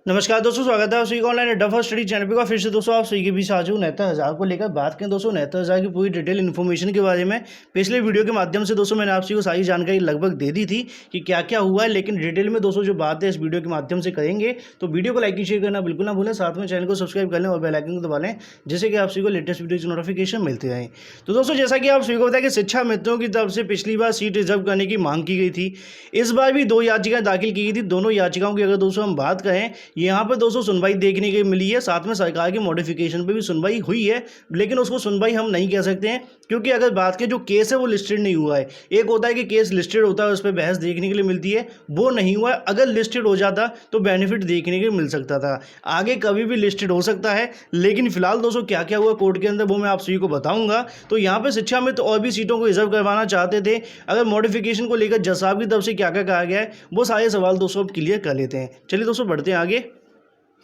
नमस्कार दोस्तों, स्वागत है आप सभी का ऑनलाइन अड्डा फॉर स्टडी चैनल पर। फिर से दोस्तों आप सभी के बीच हाजिर हूं 69,000 को लेकर। बात करें दोस्तों 69,000 की पूरी डिटेल इन्फॉर्मेशन के बारे में। पिछले वीडियो के माध्यम से दोस्तों मैंने आप सभी को सारी जानकारी लगभग दे दी थी कि क्या क्या हुआ है, लेकिन डिटेल में दोस्तों जो बात है इस वीडियो के माध्यम से करेंगे। तो वीडियो को लाइक शेयर करना बिल्कुल ना भूलें, साथ में चैनल को सब्सक्राइब कर लें और बेल आइकन को दबा लें, जिससे कि आप सभी को लेटेस्ट वीडियो की नोटिफिकेशन मिलती रहे। तो दोस्तों जैसा कि आप सभी को पता है कि शिक्षा मित्रों की तरफ से पिछली बार सीट रिजर्व करने की मांग की गई थी। इस बार भी 2 याचिकाएं दाखिल की गई थी। दोनों याचिकाओं की अगर दोस्तों हम बात करें, यहाँ पर दोस्तों सुनवाई देखने के मिली है, साथ में सरकार के मॉडिफिकेशन पे भी सुनवाई हुई है, लेकिन उसको सुनवाई हम नहीं कह सकते हैं, क्योंकि अगर बात के जो केस है वो लिस्टेड नहीं हुआ है। एक होता है कि केस लिस्टेड होता है, उस पर बहस देखने के लिए मिलती है, वो नहीं हुआ है। अगर लिस्टेड हो जाता तो बेनिफिट देखने के लिए मिल सकता था, आगे कभी भी लिस्टेड हो सकता है। लेकिन फिलहाल दोस्तों क्या क्या हुआ कोर्ट के अंदर वो मैं आप सभी को बताऊंगा। तो यहाँ पे शिक्षा में तो और भी सीटों को रिजर्व करवाना चाहते थे। अगर मॉडिफिकेशन को लेकर जज साहब की तरफ से क्या क्या कहा गया है, वो सारे सवाल दोस्तों अब क्लियर कर लेते हैं। चलिए दोस्तों बढ़ते हैं आगे।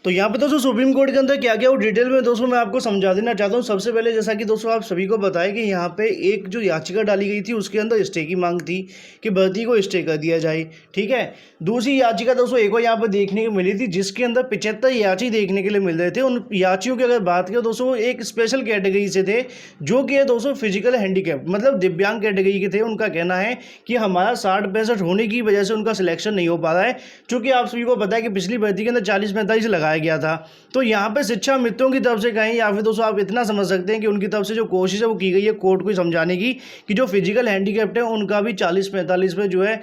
तो यहाँ पे दोस्तों सुप्रीम कोर्ट के अंदर क्या क्या वो डिटेल में दोस्तों मैं आपको समझा देना चाहता हूँ। सबसे पहले जैसा कि दोस्तों आप सभी को बताया कि यहाँ पे एक जो याचिका डाली गई थी उसके अंदर स्टे की मांग थी कि भर्ती को स्टे कर दिया जाए, ठीक है। दूसरी याचिका दोस्तों एक और यहाँ पर देखने को मिली थी, जिसके अंदर 75 याची देखने के लिए मिल रहे थे। उन याचियों की अगर बात करें दोस्तों, एक स्पेशल कैटेगरी से थे, जो कि है दोस्तों फिजिकल हैंडीकैप मतलब दिव्यांग कैटेगरी के थे। उनका कहना है कि हमारा 60-65 होने की वजह से उनका सिलेक्शन नहीं हो पा रहा है, क्योंकि आप सभी को पता है कि पिछली भर्ती के अंदर 40-45 लगाया गया था। तो यहाँ पे शिक्षा मित्रों की तरफ से कहें, या फिर दोस्तों आप इतना समझ सकते हैं कि उनकी तरफ से जो कोशिश है वो की गई है कोर्ट को समझाने की कि जो फिजिकल हैंडीकैप्ड है उनका भी 40-45 में जो है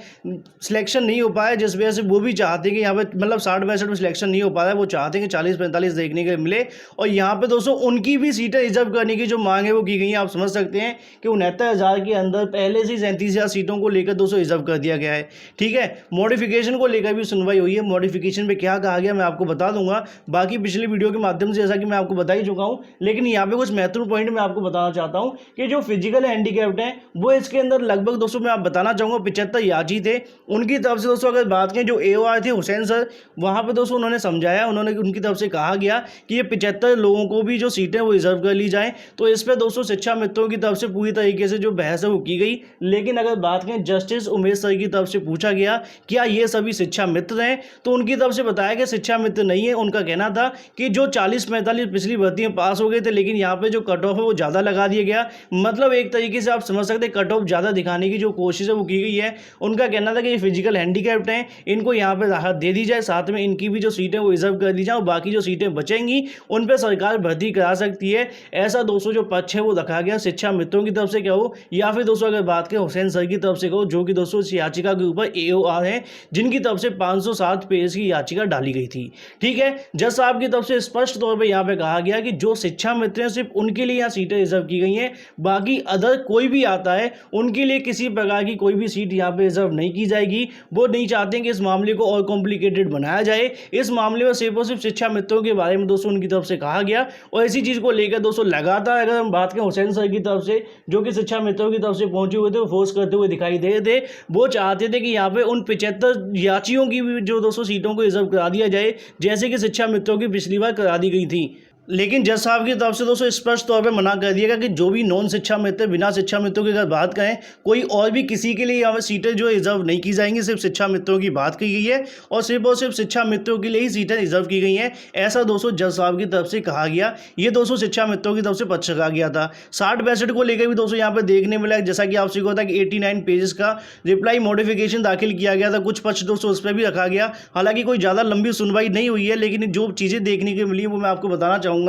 सिलेक्शन नहीं हो पाया, जिस वजह से वो भी चाहते हैं कि यहाँ पे मतलब 60-62 में सिलेक्शन नहीं हो पा रहा है। वो चाहते हैं कि 40-45 देखने के मिले, और यहाँ पे दोस्तों उनकी भी सीटें रिजर्व करने की जो मांग है वो की गई है। आप समझ सकते हैं कि 69,000 के अंदर पहले से 37,000 सीटों को लेकर दोस्तों रिजर्व कर दिया गया है, ठीक है। मॉडिफिकेशन को लेकर भी सुनवाई हुई है। मॉडिफिकेशन पे क्या कहा गया मैं आपको बता दूंगा, बाकी पिछले वीडियो के माध्यम से जैसा कि मैं आपको बता ही चुका हूं। लेकिन यहाँ पे कुछ महत्वपूर्ण पॉइंट मैं आपको बताना चाहता हूं कि जो फिजिकल हैंडीकैप्ड हैं वो इसके अंदर लगभग दोस्तों मैं आप बताना चाहूँगा 75 याची थे। उनकी तरफ से दोस्तों अगर बात करें, जो AOR थे हुसैन सर, वहाँ पर दोस्तों उन्होंने समझाया, उन्होंने उनकी तरफ से कहा गया कि ये 75 लोगों को भी जो सीटें वो रिजर्व कर ली जाए। तो इस पर दोस्तों शिक्षा मित्रों की तरफ से पूरी तरीके से जो बहस है वो की गई। लेकिन अगर बात करें जस्टिस उमेश सर की तरफ से पूछा गया क्या ये सभी शिक्षा मित्र हैं, तो उनकी तरफ से बताया कि शिक्षा मित्र नहीं है। उनका कहना था कि जो 40-45 पिछली भर्ती में पास हो गए थे, लेकिन यहाँ पे जो कट ऑफ है वो ज़्यादा लगा दिया गया। मतलब एक तरीके से आप समझ सकते हैं कट ऑफ ज़्यादा दिखाने की जो कोशिश है वो की गई है। उनका कहना था कि ये फिजिकल हैंडीकैप्ड हैं, इनको यहाँ पे राहत दे दी जाए, साथ में इनकी भी जो सीटें वो रिजर्व कर दी जाए, और बाकी जो सीटें बचेंगी उन पर सरकार भर्ती करा सकती है। ऐसा दोस्तों जो पक्ष है वो रखा गया शिक्षा मित्रों की तरफ से कहो, या फिर दोस्तों अगर बात करें हुसैन सर की तरफ से कहो, जो कि दोस्तों इस याचिका के ऊपर AOR है, जिनकी तरफ से 507 पेज की याचिका डाली गई थी, ठीक है। जज साहब की तरफ से स्पष्ट तौर पे यहाँ पे कहा गया कि जो शिक्षा मित्र हैं सिर्फ उनके लिए यहाँ सीटें रिजर्व की गई हैं, बाकी अदर कोई भी आता है उनके लिए किसी प्रकार की कोई भी सीट यहाँ पे रिजर्व नहीं की जाएगी। वो नहीं चाहते हैं कि इस मामले को और कॉम्प्लिकेटेड बनाया जाए। इस मामले में सिर्फ और सिर्फ शिक्षा मित्रों के बारे में दोस्तों उनकी तरफ से कहा गया, और इसी चीज़ को लेकर दोस्तों लगातार अगर हम बात करें हुसैन सर की तरफ से, जो कि शिक्षा मित्रों की तरफ से पहुंचे हुए थे, वो फोर्स करते हुए दिखाई दे रहे थे। वो चाहते थे कि यहाँ पे उन 75 याचियों की भी जो दोस्तों सीटों को रिजर्व करा दिया जाए, जैसे कि शिक्षा मित्रों की पिछली बार करा दी गई थी। लेकिन जज साहब की तरफ से दोस्तों स्पष्ट तौर पे मना कर दिया गया कि जो भी नॉन शिक्षा मित्र, बिना शिक्षा मित्रों की अगर बात करें, कोई और भी किसी के लिए यहाँ पर सीटें जो रिजर्व नहीं की जाएंगी। सिर्फ शिक्षा मित्रों की बात की गई है, और सिर्फ शिक्षा मित्रों के लिए ही सीटें रिजर्व की गई हैं। ऐसा दोस्तों जज साहब की तरफ से कहा गया। ये दोस्तों शिक्षा मित्रों की तरफ से पक्ष कहा गया था। 60-62 को लेकर भी दोस्तों यहाँ पर देखने मिला, जैसा कि आपसे होता है कि 89 पेजेस का रिप्लाई मॉडिफिकेशन दाखिल किया गया था। कुछ पक्ष दोस्तों उस पर भी रखा गया। हालांकि कोई ज़्यादा लंबी सुनवाई नहीं हुई है, लेकिन जो चीज़ें देखने को मिली वो मैं आपको बताना चाहूँगा।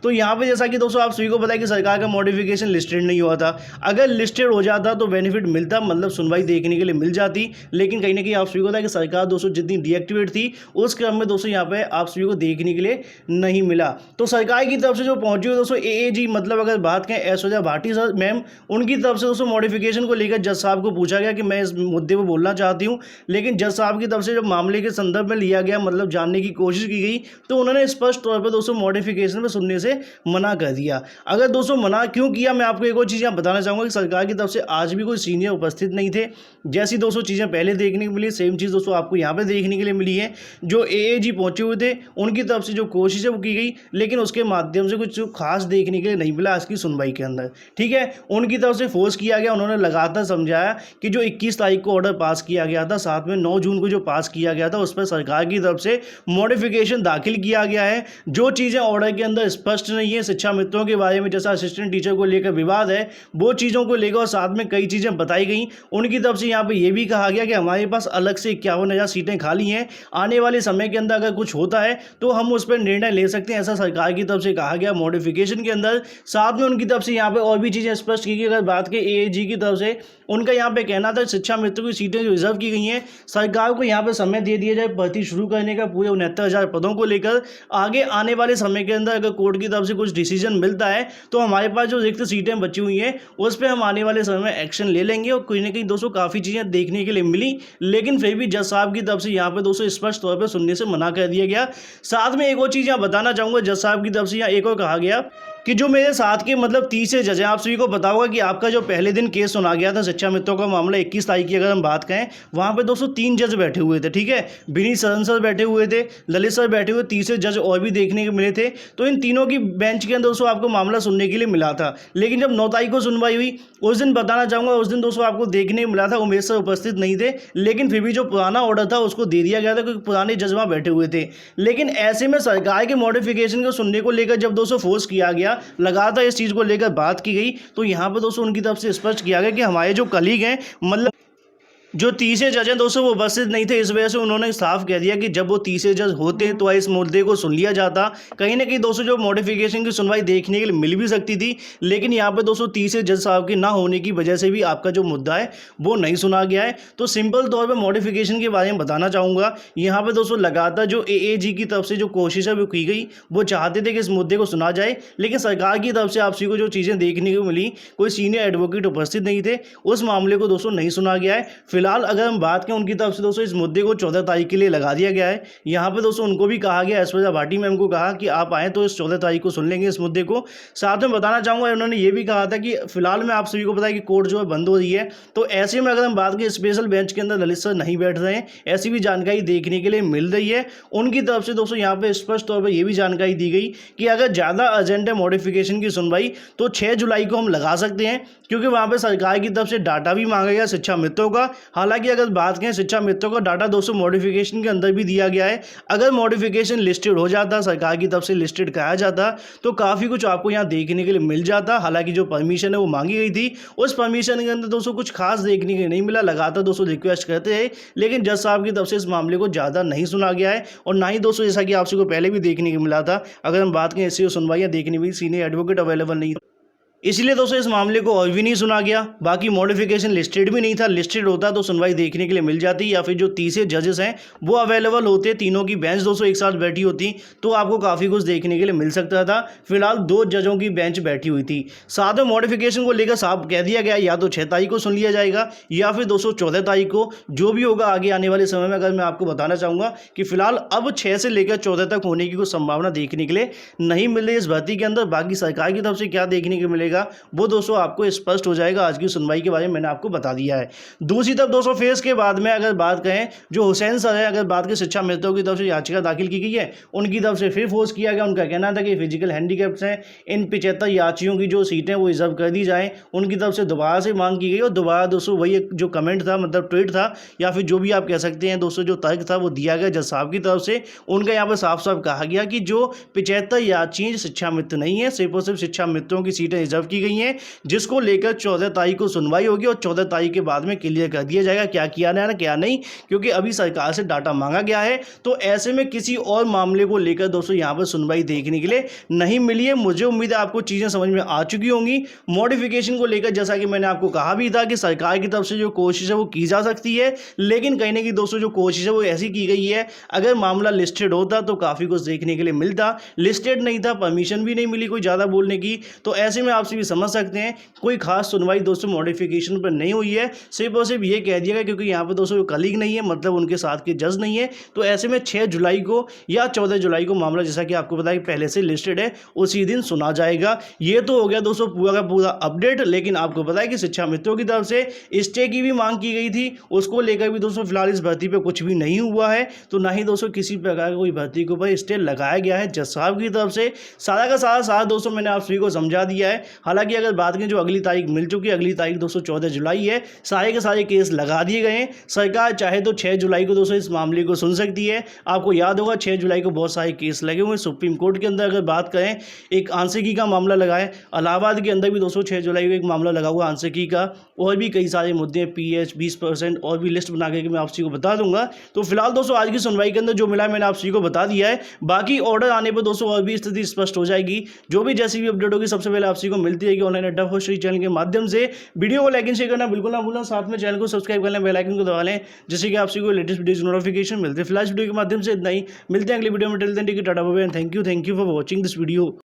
तो यहाँ पे जैसा कि दोस्तों आप सभी को पता है कि सरकार का मॉडिफिकेशन लिस्टेड नहीं हुआ था। अगर लिस्टेड हो जाता तो बेनिफिट मिलता, मतलब सुनवाई देखने के लिए मिल जाती। लेकिन कहीं ना कहीं आप सभी को पता है कि सरकार दोस्तों जितनी डीएक्टिवेट थी, उस क्रम में दोस्तों यहाँ पे आप सभी को देखने के लिए नहीं मिला। तो सरकार की तरफ से जो पहुंची हुई दोस्तों AAG, मतलब अगर बात करें ऐश्वर्या भाटी सर मैम, उनकी तरफ से दोस्तों मॉडिफिकेशन को लेकर जज साहब को पूछा गया कि मैं इस मुद्दे पर बोलना चाहती हूँ। लेकिन जज साहब की तरफ से जब मामले के संदर्भ में लिया गया, मतलब जानने की कोशिश की गई, तो उन्होंने स्पष्ट तौर पर दोस्तों मॉडिफिकेशन नोटिफिकेशन में सुनने से मना कर दिया। अगर दोस्तों मना क्यों किया, मैं आपको एक और चीज़ यहाँ बताना चाहूँगा कि सरकार की तरफ से आज भी कोई सीनियर उपस्थित नहीं थे। जैसी दोस्तों चीज़ें पहले देखने को मिली, सेम चीज़ दोस्तों आपको यहाँ पे देखने के लिए मिली है। जो एएजी पहुंचे हुए थे उनकी तरफ से जो कोशिश है वो की गई, लेकिन उसके माध्यम से कुछ खास देखने के लिए नहीं मिला आज की सुनवाई के अंदर। ठीक है, उनकी तरफ से फोर्स किया गया, उन्होंने लगातार समझाया कि जो 21 तारीख को ऑर्डर पास किया गया था, साथ में 9 जून को जो पास किया गया था, उस पर सरकार की तरफ से मॉडिफिकेशन दाखिल किया गया है। जो चीज़ें ऑर्डर के अंदर स्पष्ट नहीं है, शिक्षा मित्रों के बारे में जैसा असिस्टेंट टीचर को लेकर विवाद है, वो चीज़ों को लेकर और साथ में कई चीज़ें बताई गई। उनकी तरफ से यहाँ पे ये भी कहा गया कि हमारे पास अलग से 51,000 सीटें खाली हैं, आने वाले समय के अंदर अगर कुछ होता है तो हम उस पर निर्णय ले सकते हैं, ऐसा सरकार की तरफ से कहा गया मॉडिफिकेशन के अंदर। साथ में उनकी तरफ से यहाँ पे और भी चीज़ें स्पष्ट की गई। अगर बात के एएजी की तरफ से उनका यहाँ पे कहना था शिक्षा मित्रों की सीटें जो रिजर्व की गई हैं, सरकार को यहाँ पे समय दे दिया जाए भर्ती शुरू करने का पूरे 69,000 पदों को लेकर। आगे आने वाले समय के अंदर अगर कोर्ट की तरफ से कुछ डिसीजन मिलता है तो हमारे पास जो रिक्त सीटें बची हुई हैं उस पर हम आने वाले समय में एक्शन ले लेंगे। और कहीं ना कहीं दोस्तों काफ़ी चीज़ें देखने के लिए मिली, लेकिन फिर भी जज साहब की तरफ से यहाँ पे दोस्तों स्पष्ट तौर पर सुनने से मना कर दिया गया। साथ में एक और चीज़ यहाँ बताना चाहूँगा, जज साहब की तरफ से यहाँ एक और कहा गया कि जो मेरे साथ के मतलब 30 से जज हैं, आप सभी को पता होगा कि आपका जो पहले दिन केस सुना गया था शिक्षा मित्रों का मामला 21 तारीख की अगर हम बात करें, वहाँ पे दोस्तों 3 जज बैठे हुए थे। ठीक है, विनीत सरन सर बैठे हुए थे, ललित सर बैठे हुए, तीसरे जज और भी देखने को मिले थे। तो इन तीनों की बेंच के अंदर दोस्तों आपको मामला सुनने के लिए मिला था। लेकिन जब 9 तारीख को सुनवाई हुई उस दिन बताना चाहूँगा, उस दिन दोस्तों आपको देखने को मिला था उमेश सर उपस्थित नहीं थे, लेकिन फिर भी जो पुराना ऑर्डर था उसको दे दिया गया था क्योंकि पुराने जज वहाँ बैठे हुए थे। लेकिन ऐसे में सरकार के मॉडिफिकेशन को सुनने को लेकर जब दोस्तों फोर्स किया गया, लगातार इस चीज़ को लेकर बात की गई, तो यहाँ पर दोस्तों उनकी तरफ से स्पष्ट किया गया कि हमारे जो कलीग हैं मतलब जो तीसरे जज हैं दोस्तों वो उपस्थित नहीं थे। इस वजह से उन्होंने साफ कह दिया कि जब वो तीसरे जज होते तो इस मुद्दे को सुन लिया जाता। कहीं ना कहीं दोस्तों जो मॉडिफिकेशन की सुनवाई देखने के लिए मिल भी सकती थी, लेकिन यहाँ पे दोस्तों तीसरे जज साहब के ना होने की वजह से भी आपका जो मुद्दा है वो नहीं सुना गया है। तो सिंपल तौर पर मॉडिफिकेशन के बारे में बताना चाहूँगा, यहाँ पर दोस्तों लगातार जो एएजी की तरफ से जो कोशिश है वो की गई, वो चाहते थे कि इस मुद्दे को सुना जाए, लेकिन सरकार की तरफ से आप सभी को जो चीज़ें देखने को मिली, कोई सीनियर एडवोकेट उपस्थित नहीं थे, उस मामले को दोस्तों नहीं सुना गया है। फिलहाल अगर हम बात करें उनकी तरफ से दोस्तों इस मुद्दे को 14 तारीख के लिए लगा दिया गया है। यहाँ पे दोस्तों उनको भी कहा गया, ऐश्वर्या भाटी मैम को कहा कि आप आएँ तो इस 14 तारीख को सुन लेंगे इस मुद्दे को। साथ में बताना चाहूँगा उन्होंने ये भी कहा था कि फिलहाल में आप सभी को पता है कि कोर्ट जो है बंद हो रही है, तो ऐसे में अगर हम बात करें स्पेशल बेंच के अंदर ललित सर नहीं बैठ रहे हैं, ऐसी भी जानकारी देखने के लिए मिल रही है। उनकी तरफ से दोस्तों यहाँ पे स्पष्ट तौर पर यह भी जानकारी दी गई कि अगर ज़्यादा अर्जेंट है मॉडिफिकेशन की सुनवाई तो 6 जुलाई को हम लगा सकते हैं, क्योंकि वहाँ पर सरकार की तरफ से डाटा भी मांगा गया शिक्षा मित्रों का। हालांकि अगर बात करें शिक्षा मित्रों का डाटा दोस्तों मॉडिफिकेशन के अंदर भी दिया गया है। अगर मॉडिफिकेशन लिस्टेड हो जाता, सरकार की तरफ से लिस्टेड कराया जाता, तो काफ़ी कुछ आपको यहाँ देखने के लिए मिल जाता। हालांकि जो परमिशन है वो मांगी गई थी, उस परमिशन के अंदर दोस्तों कुछ खास देखने के लिए नहीं मिला। लगातार दोस्तों रिक्वेस्ट करते हैं, लेकिन जज साहब की तरफ से इस मामले को ज़्यादा नहीं सुना गया है। और ना ही दोस्तों जैसा कि आप सबको पहले भी देखने को मिला था, अगर हम बात करें ऐसी सुनवाइयाँ देखने में सीनियर एडवोकेट अवेलेबल नहीं, इसलिए दोस्तों इस मामले को और भी नहीं सुना गया। बाकी मॉडिफिकेशन लिस्टेड भी नहीं था, लिस्टेड होता तो सुनवाई देखने के लिए मिल जाती, या फिर जो तीसरे जजेस हैं वो अवेलेबल होते, तीनों की बेंच दोस्तों एक साथ बैठी होती, तो आपको काफ़ी कुछ देखने के लिए मिल सकता था। फिलहाल 2 जजों की बेंच बैठी हुई थी। साथ में मॉडिफिकेशन को लेकर साफ कह दिया गया या तो 6 तारीख को सुन लिया जाएगा या फिर दोस्तों 14 तारीख को, जो भी होगा आगे आने वाले समय में। अगर मैं आपको बताना चाहूँगा कि फिलहाल अब 6 से लेकर 14 तक होने की कुछ संभावना देखने के लिए नहीं मिल रही इस भर्ती के अंदर। बाकी सरकार की तरफ से क्या देखने को मिलेगा वो दोस्तों आपको स्पष्ट हो जाएगा। आज की सुनवाई के बारे में मैंने आपको बता दिया है। दूसरी तरफ दोस्तों फेज के बाद में अगर बात करें, जो हुसैन सर है, अगर बात करें शिक्षा मित्रों की तरफ से याचिका दाखिल की गई है, उनकी तरफ से फिर फोर्स किया गया। उनका कहना था कि फिजिकल हैंडीकैप्स हैं, इन 75 याचियों की जो सीटें वो रिजर्व कर दी जाएँ। उनकी तरफ से दोबारा से मांग की गई और दोबारा दोस्तों वही एक जो कमेंट था, मतलब ट्वीट था या फिर जो भी आप कह सकते हैं दोस्तों, जो तर्क था वो दिया गया जज साहब की तरफ से। उनका यहाँ पर साफ साफ कहा गया कि जो 75 याचियाँ शिक्षा मित्र नहीं है, सिर्फ और सिर्फ शिक्षा मित्रों की सीटें रिजर्व की गई हैं, जिसको लेकर 14 तारीख को सुनवाई होगी और 14 तारीख के बाद में क्लियर कर दिया जाएगा क्या किया जाना क्या नहीं, क्योंकि अभी सरकार से डाटा मांगा गया है। तो ऐसे में किसी और मामले को लेकर दोस्तों यहाँ पर सुनवाई देखने के लिए नहीं मिली है। मुझे उम्मीद है आपको चीज़ें समझ में आ चुकी होंगी। मॉडिफिकेशन को लेकर जैसा कि मैंने आपको कहा भी था कि सरकार की तरफ से जो कोशिश है वो की जा सकती है, लेकिन कहीं ना कहीं दोस्तों जो कोशिश है वो ऐसी की गई है, अगर मामला लिस्टेड होता तो काफ़ी कुछ देखने के लिए मिलता। लिस्टेड नहीं था, परमिशन भी नहीं मिली कोई ज़्यादा बोलने की, तो ऐसे में आप से भी समझ सकते हैं कोई खास सुनवाई दोस्तों मॉडिफिकेशन पर नहीं हुई है। सिर्फ और सिर्फ ये कह दिया गया क्योंकि यहाँ पर दोस्तों कलीग नहीं है, मतलब उनके साथ के जज नहीं है, तो ऐसे में 6 जुलाई को या 14 जुलाई को मामला, जैसा कि आपको पता है पहले से लिस्टेड है, उसी दिन सुना जाएगा। ये तो हो गया दोस्तों पूरा का पूरा अपडेट। लेकिन आपको पता है कि शिक्षा मित्रों की तरफ से स्टे की भी मांग की गई थी, उसको लेकर भी दोस्तों फिलहाल इस भर्ती पे कुछ भी नहीं हुआ है। तो ना ही दोस्तों किसी प्रकार का कोई भर्ती के ऊपर स्टे लगाया गया है जज साहब की तरफ से। सारा का सारा दोस्तों मैंने आप सभी को समझा दिया है। हालांकि अगर बात करें जो अगली तारीख मिल चुकी है, अगली तारीख दोस्तों 14 जुलाई है, सारे के सारे केस लगा दिए गए हैं। सरकार चाहे तो 6 जुलाई को दोस्तों इस मामले को सुन सकती है। आपको याद होगा 6 जुलाई को बहुत सारे केस लगे हुए सुप्रीम कोर्ट के अंदर। अगर बात करें एक आंशिकी का मामला लगा है, इलाहाबाद के अंदर भी दोस्तों 6 जुलाई को एक मामला लगा हुआ आंशिकी का, और भी कई सारे मुद्दे पीएच 20% और भी लिस्ट बना के मैं आप सभी को बता दूंगा। तो फिलहाल दोस्तों आज की सुनवाई के अंदर जो मिला मैंने आप सभी को बता दिया है। बाकी ऑर्डर आने पर दोस्तों और भी स्थिति स्पष्ट हो जाएगी। जो भी जैसी भी अपडेट होगी सबसे पहले आप सभी को मिलती रहेगी ऑनलाइन अड्डा फॉर स्टडी चैनल के माध्यम से। वीडियो को लाइक एंड शेयर करना बिल्कुल ना भूलना, साथ में चैनल को सब्सक्राइब कर लें, बेल आइकन को दबा लें, जिससे कि आप सभी को लेटेस्ट वीडियो नोटिफिकेशन मिलते हैं। फिलहाल वीडियो के माध्यम से इतना ही, मिलते हैं अगली वीडियो में। Till then take care, tata bye bye and thank you for watching this video.